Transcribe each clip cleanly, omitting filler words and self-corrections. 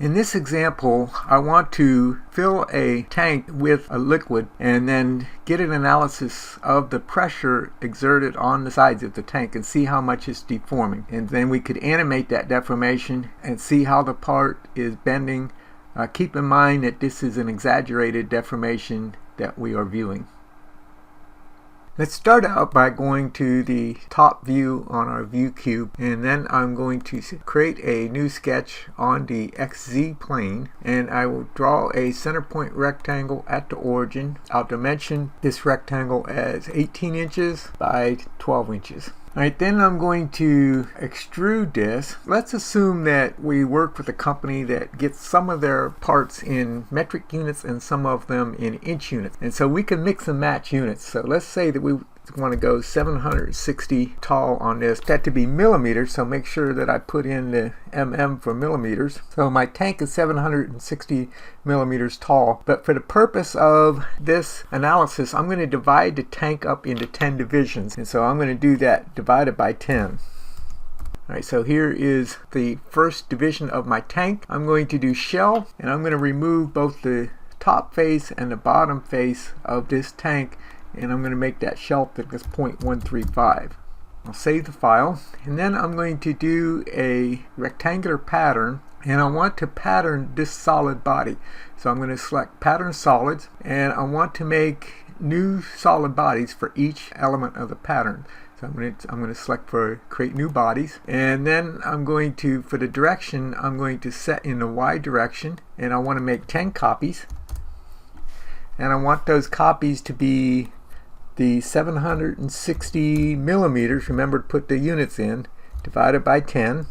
In this example, I want to fill a tank with a liquid and then get an analysis of the pressure exerted on the sides of the tank and see how much it's deforming. And then we could animate that deformation and see how the part is bending. Keep in mind that this is an exaggerated deformation that we are viewing. Let's start out by going to the top view on our view cube, and then I'm going to create a new sketch on the XZ plane, and I will draw a center point rectangle at the origin. I'll dimension this rectangle as 18 inches by 12 inches. Alright, then I'm going to extrude this. Let's assume that we work with a company that gets some of their parts in metric units and some of them in inch units. And so we can mix and match units. So let's say that we want to go 760 tall on this. That to be millimeters, so make sure that I put in the mm for millimeters. So my tank is 760 millimeters tall, but for the purpose of this analysis, I'm going to divide the tank up into 10 divisions, and so I'm going to do that divided by 10. Alright, so here is the first division of my tank. I'm going to do shell, and I'm going to remove both the top face and the bottom face of this tank, and I'm going to make that shell thickness 0.135. I'll save the file, and then I'm going to do a rectangular pattern, and I want to pattern this solid body. So I'm going to select pattern solids, and I want to make new solid bodies for each element of the pattern. So I'm going to select for create new bodies, and then I'm going to, for the direction, I'm going to set in the Y direction, and I want to make 10 copies, and I want those copies to be the 760 millimeters, remember to put the units in, divided by 10.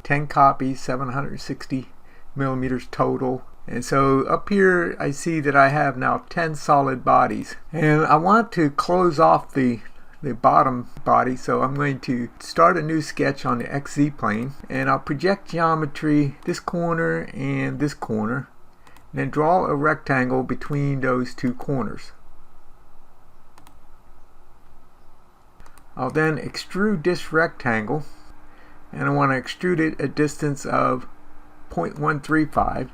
10 copies, 760 millimeters total. And so up here I see that I have now 10 solid bodies. And I want to close off the bottom body, so I'm going to start a new sketch on the XZ plane, and I'll project geometry this corner and this corner, and then draw a rectangle between those two corners. I'll then extrude this rectangle, and I want to extrude it a distance of 0.135.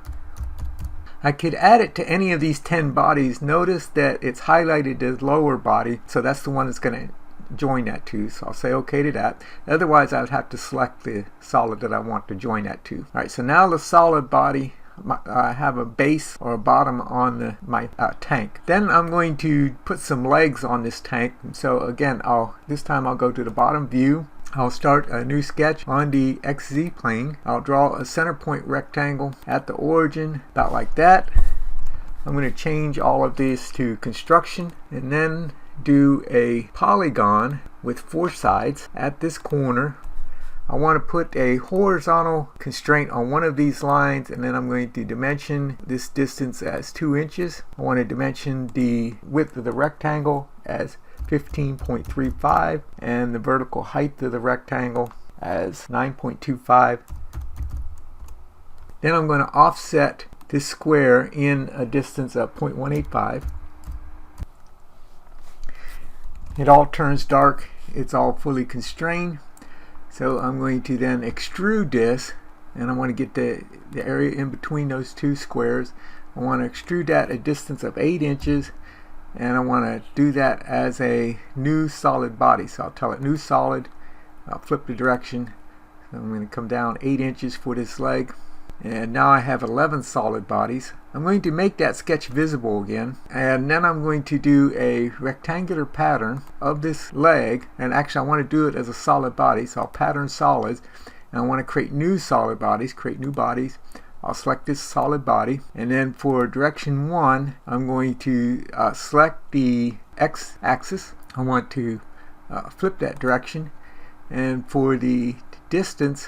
I could add it to any of these 10 bodies. Notice that it's highlighted as lower body, so that's the one that's going to join that to. So I'll say OK to that. Otherwise I would have to select the solid that I want to join that to. Alright, so now the solid body, I have a base or a bottom on my tank. Then I'm going to put some legs on this tank. So again, this time I'll go to the bottom view. I'll start a new sketch on the XZ plane. I'll draw a center point rectangle at the origin, about like that. I'm going to change all of this to construction, and then do a polygon with 4 sides at this corner. I want to put a horizontal constraint on one of these lines, and then I'm going to dimension this distance as 2 inches. I want to dimension the width of the rectangle as 15.35 and the vertical height of the rectangle as 9.25. Then I'm going to offset this square in a distance of 0.185. It all turns dark. It's all fully constrained. So I'm going to then extrude this, and I want to get the area in between those two squares. I want to extrude that a distance of 8 inches, and I want to do that as a new solid body. So I'll tell it new solid. I'll flip the direction. So I'm going to come down 8 inches for this leg. And now I have 11 solid bodies. I'm going to make that sketch visible again, and then I'm going to do a rectangular pattern of this leg, and actually I want to do it as a solid body, so I'll pattern solids, and I want to create new solid bodies, create new bodies. I'll select this solid body, and then for direction 1 I'm going to select the x-axis. I want to flip that direction, and for the distance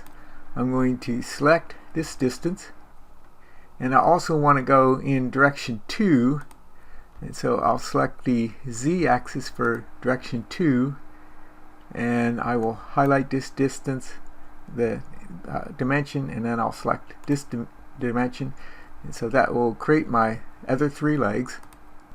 I'm going to select this distance, and I also want to go in direction 2, and so I'll select the z-axis for direction 2, and I will highlight this distance, the dimension, and then I'll select this dimension, and so that will create my other 3 legs.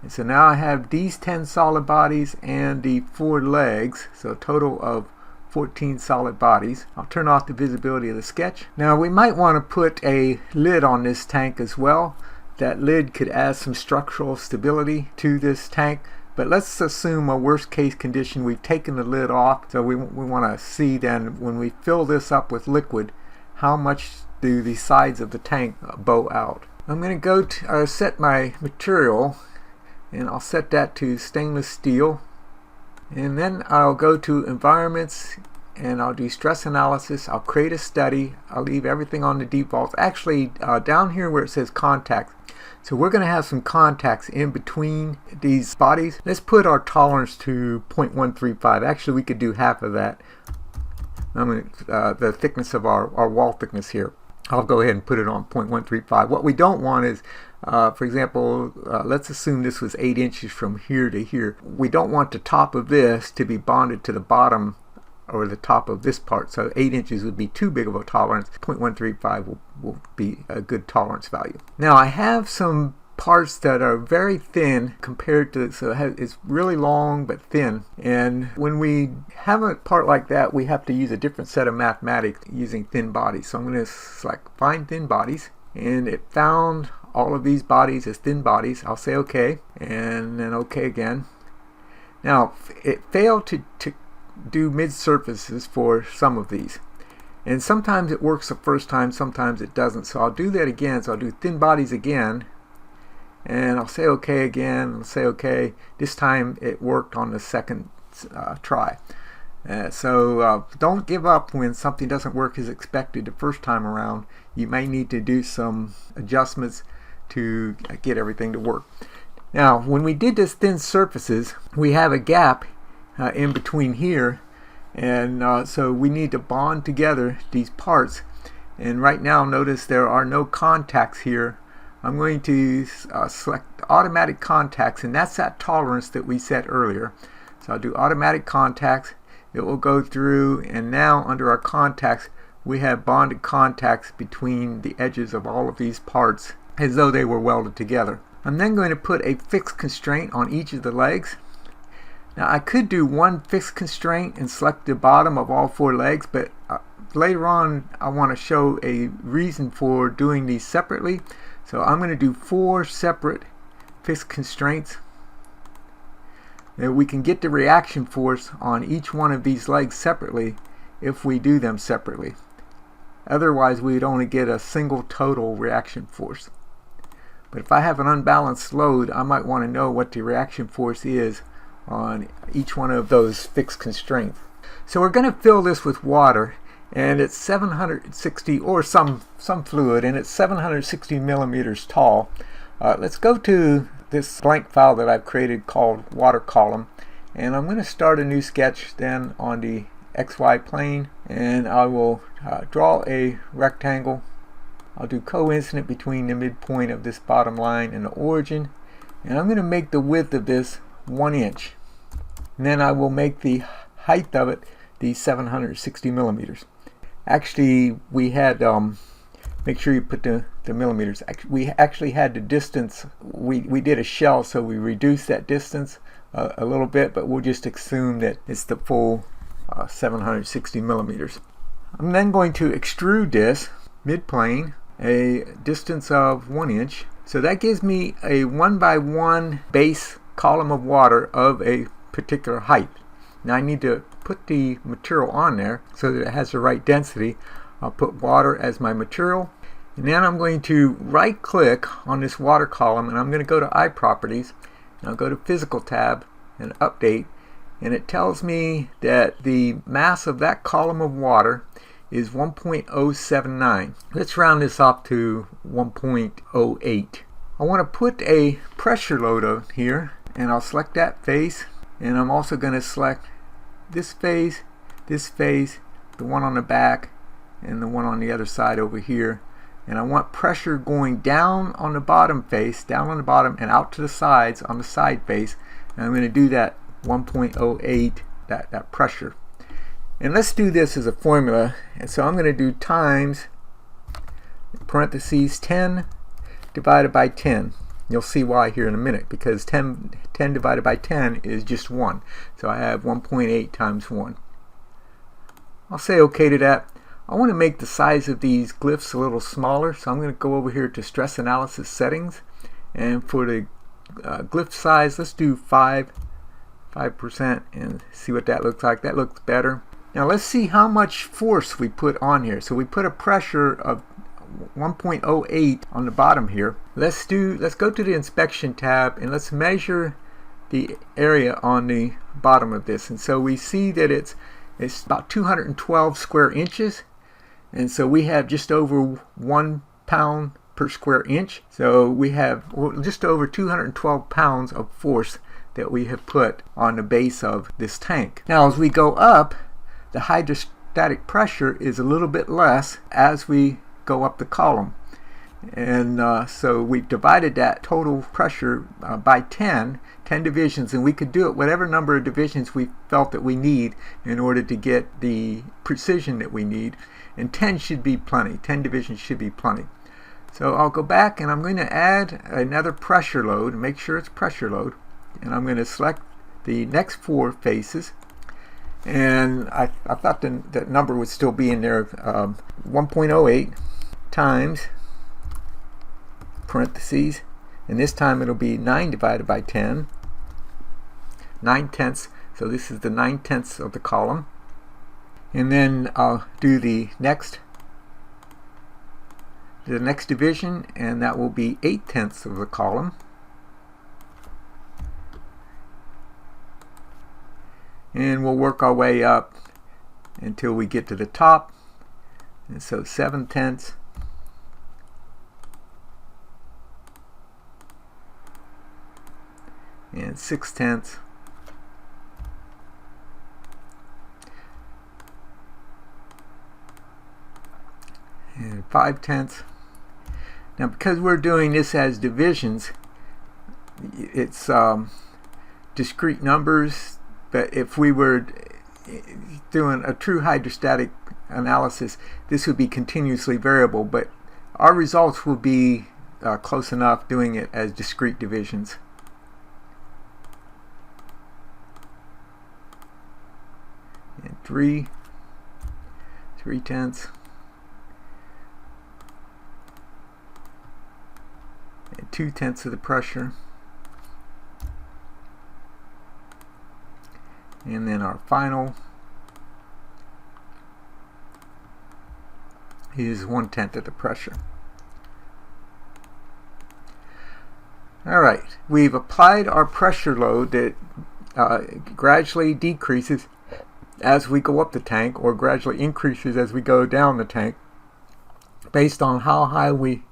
And so now I have these 10 solid bodies and the 4 legs, so a total of 14 solid bodies. I'll turn off the visibility of the sketch. Now we might want to put a lid on this tank as well. That lid could add some structural stability to this tank, but let's assume a worst case condition. We've taken the lid off, so we want to see then when we fill this up with liquid, how much do the sides of the tank bow out. I'm going to go to set my material, and I'll set that to stainless steel, and then I'll go to environments and I'll do stress analysis. I'll create a study. I'll leave everything on the defaults. Actually, down here where it says contacts, so we're going to have some contacts in between these bodies. Let's put our tolerance to 0.135. Actually, we could do half of that. The thickness of our wall thickness here. I'll go ahead and put it on 0.135. What we don't want is, for example, let's assume this was 8 inches from here to here. We don't want the top of this to be bonded to the bottom or the top of this part. So 8 inches would be too big of a tolerance. 0.135 will be a good tolerance value. Now I have some parts that are very thin compared to, so it's really long but thin, and when we have a part like that we have to use a different set of mathematics using thin bodies. So I'm going to select find thin bodies, and it found all of these bodies as thin bodies. I'll say OK, and then OK again. Now it failed to do mid surfaces for some of these, and sometimes it works the first time, sometimes it doesn't. So I'll do that again. So I'll do thin bodies again, and I'll say OK again, and say OK. This time it worked on the second try. So don't give up when something doesn't work as expected the first time around. You may need to do some adjustments to get everything to work. Now when we did this thin surfaces, we have a gap in between here, and so we need to bond together these parts, and right now notice there are no contacts here. I'm going to select automatic contacts, and that's that tolerance that we set earlier. So I'll do automatic contacts. It will go through, and now under our contacts we have bonded contacts between the edges of all of these parts as though they were welded together. I'm then going to put a fixed constraint on each of the legs. Now I could do one fixed constraint and select the bottom of all 4 legs, but later on I want to show a reason for doing these separately. So I'm going to do 4 separate fixed constraints. Now we can get the reaction force on each one of these legs separately if we do them separately. Otherwise we'd only get a single total reaction force. But if I have an unbalanced load, I might want to know what the reaction force is on each one of those fixed constraints. So we're going to fill this with water, and it's 760, or some fluid, and it's 760 millimeters tall. Let's go to this blank file that I've created called water column, and I'm going to start a new sketch then on the XY plane, and I will draw a rectangle. I'll do coincident between the midpoint of this bottom line and the origin, and I'm going to make the width of this 1 inch, and then I will make the height of it the 760 millimeters. Actually we had make sure you put the millimeters. We actually had the distance, we did a shell, so we reduced that distance a little bit, but we'll just assume that it's the full 760 millimeters. I'm then going to extrude this mid-plane a distance of 1 inch, so that gives me a 1 by 1 base column of water of a particular height. Now I need to put the material on there so that it has the right density. I'll put water as my material, and then I'm going to right click on this water column, and I'm going to go to Eye Properties, and I'll go to Physical tab and Update, and it tells me that the mass of that column of water is 1.079. Let's round this up to 1.08. I want to put a pressure load on here, and I'll select that face, and I'm also going to select this face, the one on the back, and the one on the other side over here. And I want pressure going down on the bottom face, down on the bottom, and out to the sides on the side face. And I'm going to do that 1.08, that pressure. And let's do this as a formula. And so I'm going to do times, parentheses, 10 divided by 10. You'll see why here in a minute, because 10 divided by 10 is just 1. So I have 1.8 times 1. I'll say OK to that. I want to make the size of these glyphs a little smaller, so I'm going to go over here to stress analysis settings, and for the glyph size, let's do 5% and see what that looks like. That looks better. Now let's see how much force we put on here. So we put a pressure of 1.08 on the bottom here. Let's go to the inspection tab and let's measure the area on the bottom of this. And so we see that it's about 212 square inches, and so we have just over 1 pound per square inch. So we have just over 212 pounds of force that we have put on the base of this tank. Now as we go up, the hydrostatic pressure is a little bit less as we go up the column. And so we divided that total pressure by 10 divisions, and we could do it whatever number of divisions we felt that we need in order to get the precision that we need, and 10 should be plenty. 10 divisions should be plenty. So I'll go back and I'm going to add another pressure load, make sure it's pressure load, and I'm going to select the next 4 faces, and I thought that number would still be in there, 1.08 times parentheses, and this time it'll be 9 divided by 10, 9/10. So this is the 9/10 of the column, and then I'll do the next division, and that will be 8/10 of the column, and we'll work our way up until we get to the top, and so 7/10, and 6/10, and 5/10. Now because we're doing this as divisions, it's discrete numbers, but if we were doing a true hydrostatic analysis, this would be continuously variable, but our results will be close enough doing it as discrete divisions. And 3/10, and 2/10 of the pressure, and then our final is 1/10 of the pressure. Alright, we've applied our pressure load that gradually decreases as we go up the tank, or gradually increases as we go down the tank, based on how high we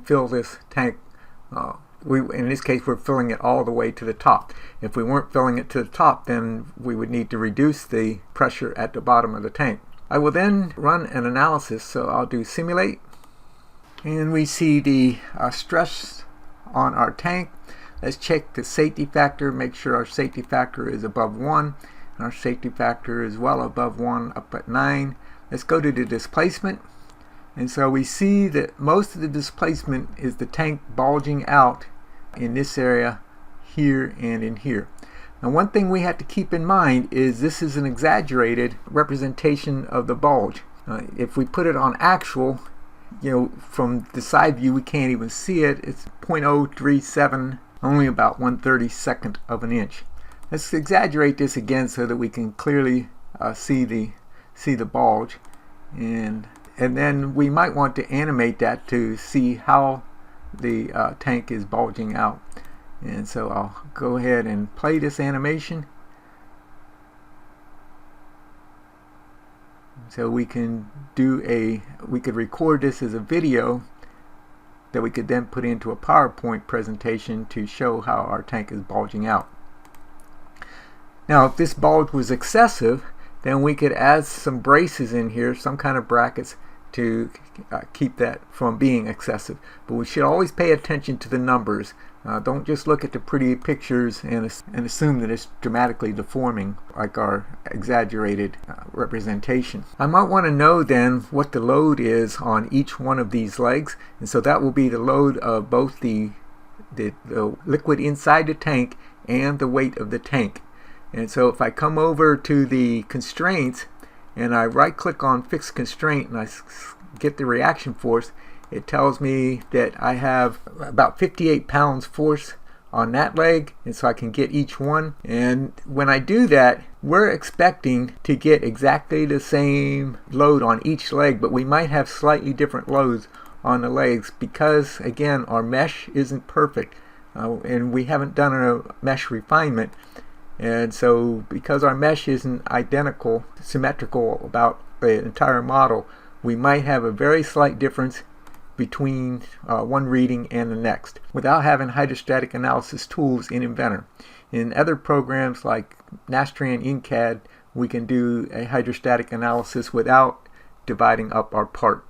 fill this tank. In this case, we're filling it all the way to the top. If we weren't filling it to the top, then we would need to reduce the pressure at the bottom of the tank. I will then run an analysis, so I'll do simulate, and we see the stress on our tank. Let's check the safety factor, make sure our safety factor is above 1. Our safety factor is well above 1, up at 9. Let's go to the displacement, and so we see that most of the displacement is the tank bulging out in this area here and in here. Now one thing we have to keep in mind is this is an exaggerated representation of the bulge. If we put it on actual, from the side view we can't even see it. It's 0.037, only about 1/32 of an inch. Let's exaggerate this again so that we can clearly see the bulge, and then we might want to animate that to see how the tank is bulging out. And so I'll go ahead and play this animation, so we could record this as a video that we could then put into a PowerPoint presentation to show how our tank is bulging out. Now if this bulge was excessive, then we could add some braces in here, some kind of brackets, to keep that from being excessive. But we should always pay attention to the numbers. Don't just look at the pretty pictures and assume that it's dramatically deforming like our exaggerated representation. I might want to know then what the load is on each one of these legs, and so that will be the load of both the liquid inside the tank and the weight of the tank. And so if I come over to the constraints and I right click on fixed constraint and I get the reaction force, it tells me that I have about 58 pounds force on that leg, and so I can get each one. And when I do that, we're expecting to get exactly the same load on each leg, but we might have slightly different loads on the legs because, again, our mesh isn't perfect, and we haven't done a mesh refinement. And so because our mesh isn't identical, symmetrical about the entire model, we might have a very slight difference between one reading and the next without having hydrostatic analysis tools in Inventor. In other programs like Nastran InCAD, we can do a hydrostatic analysis without dividing up our part.